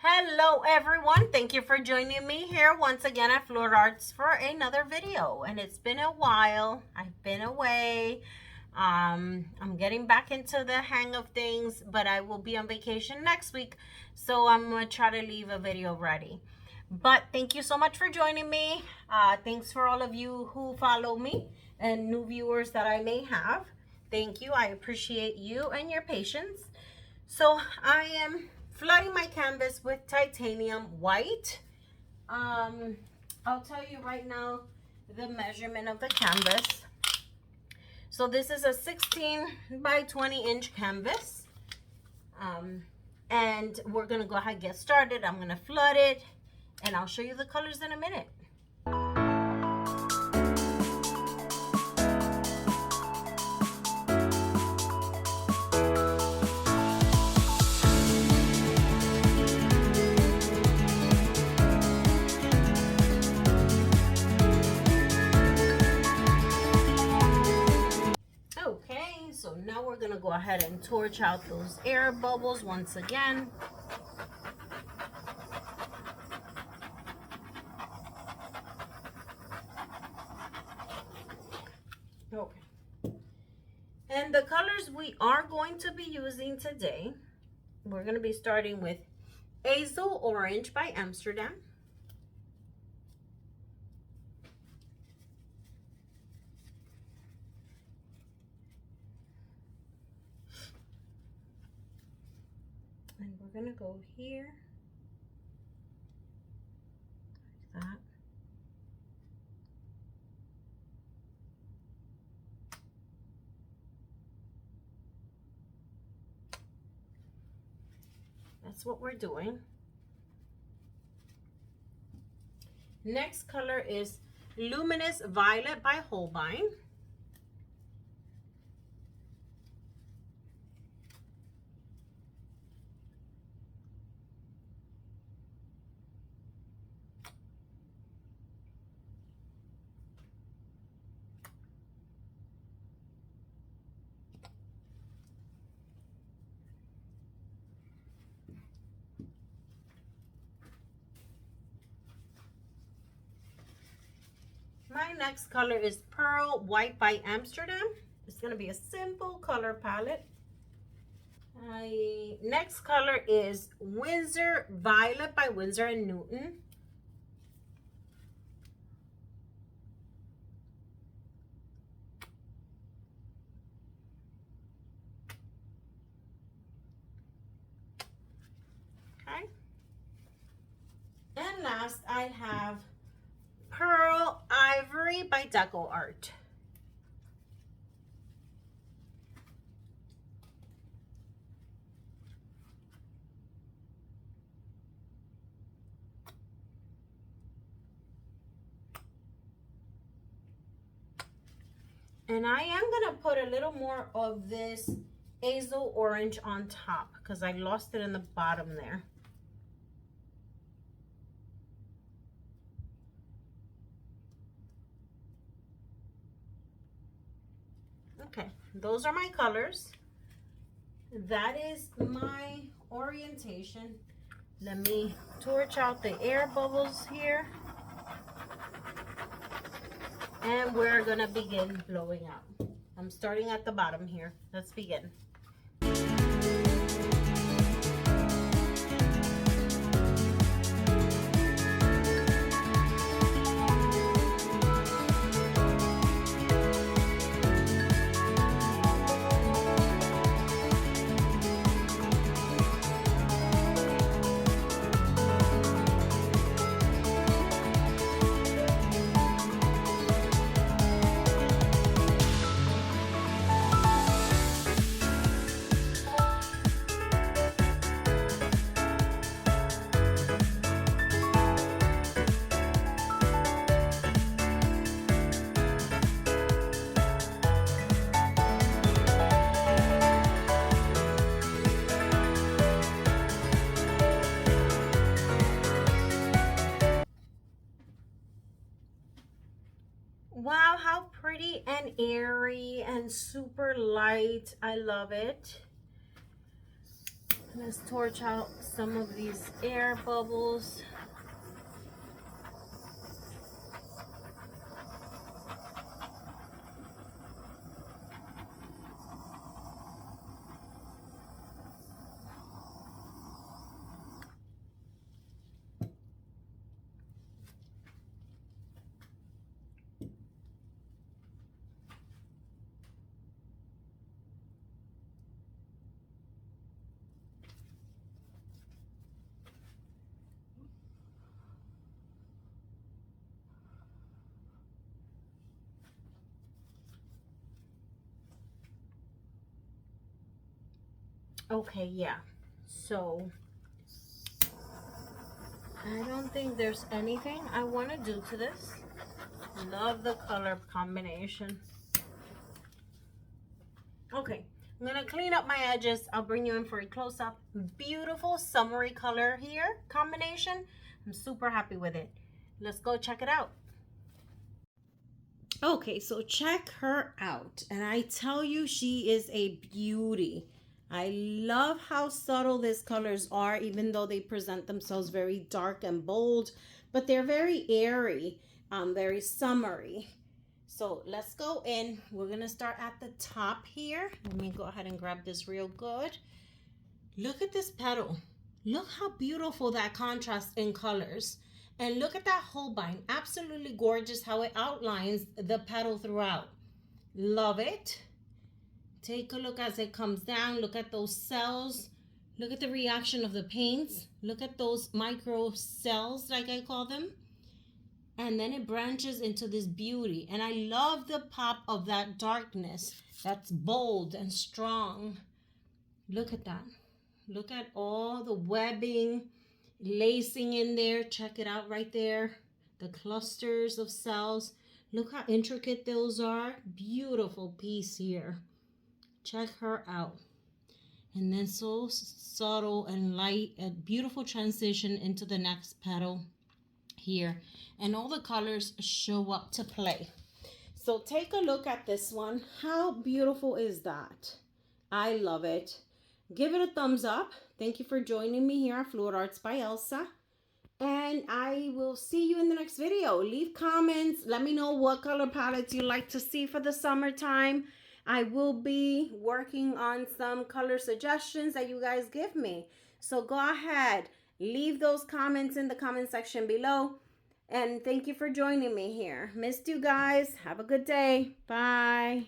Hello everyone, thank you for joining me here once again at Floor Arts for another video. And it's been a while, I've been away. I'm getting back into the hang of things, but I will be on vacation next week, so I'm gonna try to leave a video ready. But thank you so much for joining me. Thanks for all of you who follow me and new viewers that I may have. Thank you, I appreciate you and your patience. So I am flooding my canvas with titanium white. I'll tell you right now the measurement of the canvas. So this is a 16 by 20 inch canvas. And we're gonna go ahead and get started. I'm gonna flood it and I'll show you the colors in a minute. So now we're gonna go ahead and torch out those air bubbles once again. Okay. And the colors we are going to be using today, we're gonna be starting with Azo Orange by Amsterdam. And we're gonna go here, like that. That's what we're doing. Next color is Luminous Violet by Holbein. My next color is Pearl White by Amsterdam. It's going to be a simple color palette. My next color is Winsor Violet by Winsor & Newton. Okay. And last I have Pearl Ivory by DecoArt. And I am going to put a little more of this Azo Orange on top because I lost it in the bottom there. Okay, those are my colors. That is my orientation. Let me torch out the air bubbles here. And we're gonna begin blowing out. I'm starting at the bottom here. Let's begin. Wow, how pretty and airy and super light. I love it. Let's torch out some of these air bubbles. Okay, yeah. So I don't think there's anything I want to do to this. Love the color combination. Okay, I'm gonna clean up my edges. I'll bring you in for a close-up. Beautiful summery color here combination. I'm super happy with it. Let's go check it out. Okay, so check her out. And I tell you, she is a beauty. I love how subtle these colors are, even though they present themselves very dark and bold, but they're very airy, very summery. So let's go in. We're gonna start at the top here. Let me go ahead and grab this real good. Look at this petal. Look how beautiful that contrast in colors. And look at that Holbein. Absolutely gorgeous how it outlines the petal throughout. Love it. Take a look as it comes down. Look at those cells. Look at the reaction of the paints. Look at those micro cells, like I call them. And then it branches into this beauty. And I love the pop of that darkness that's bold and strong. Look at that. Look at all the webbing, lacing in there. Check it out right there. The clusters of cells. Look how intricate those are. Beautiful piece here. Check her out. And then so subtle and light, a beautiful transition into the next petal here. And all the colors show up to play. So take a look at this one. How beautiful is that? I love it. Give it a thumbs up. Thank you for joining me here at Fluid Arts by Elsa. And I will see you in the next video. Leave comments. Let me know what color palettes you like to see for the summertime. I will be working on some color suggestions that you guys give me. So go ahead. Leave those comments in the comment section below. And thank you for joining me here. Missed you guys. Have a good day. Bye.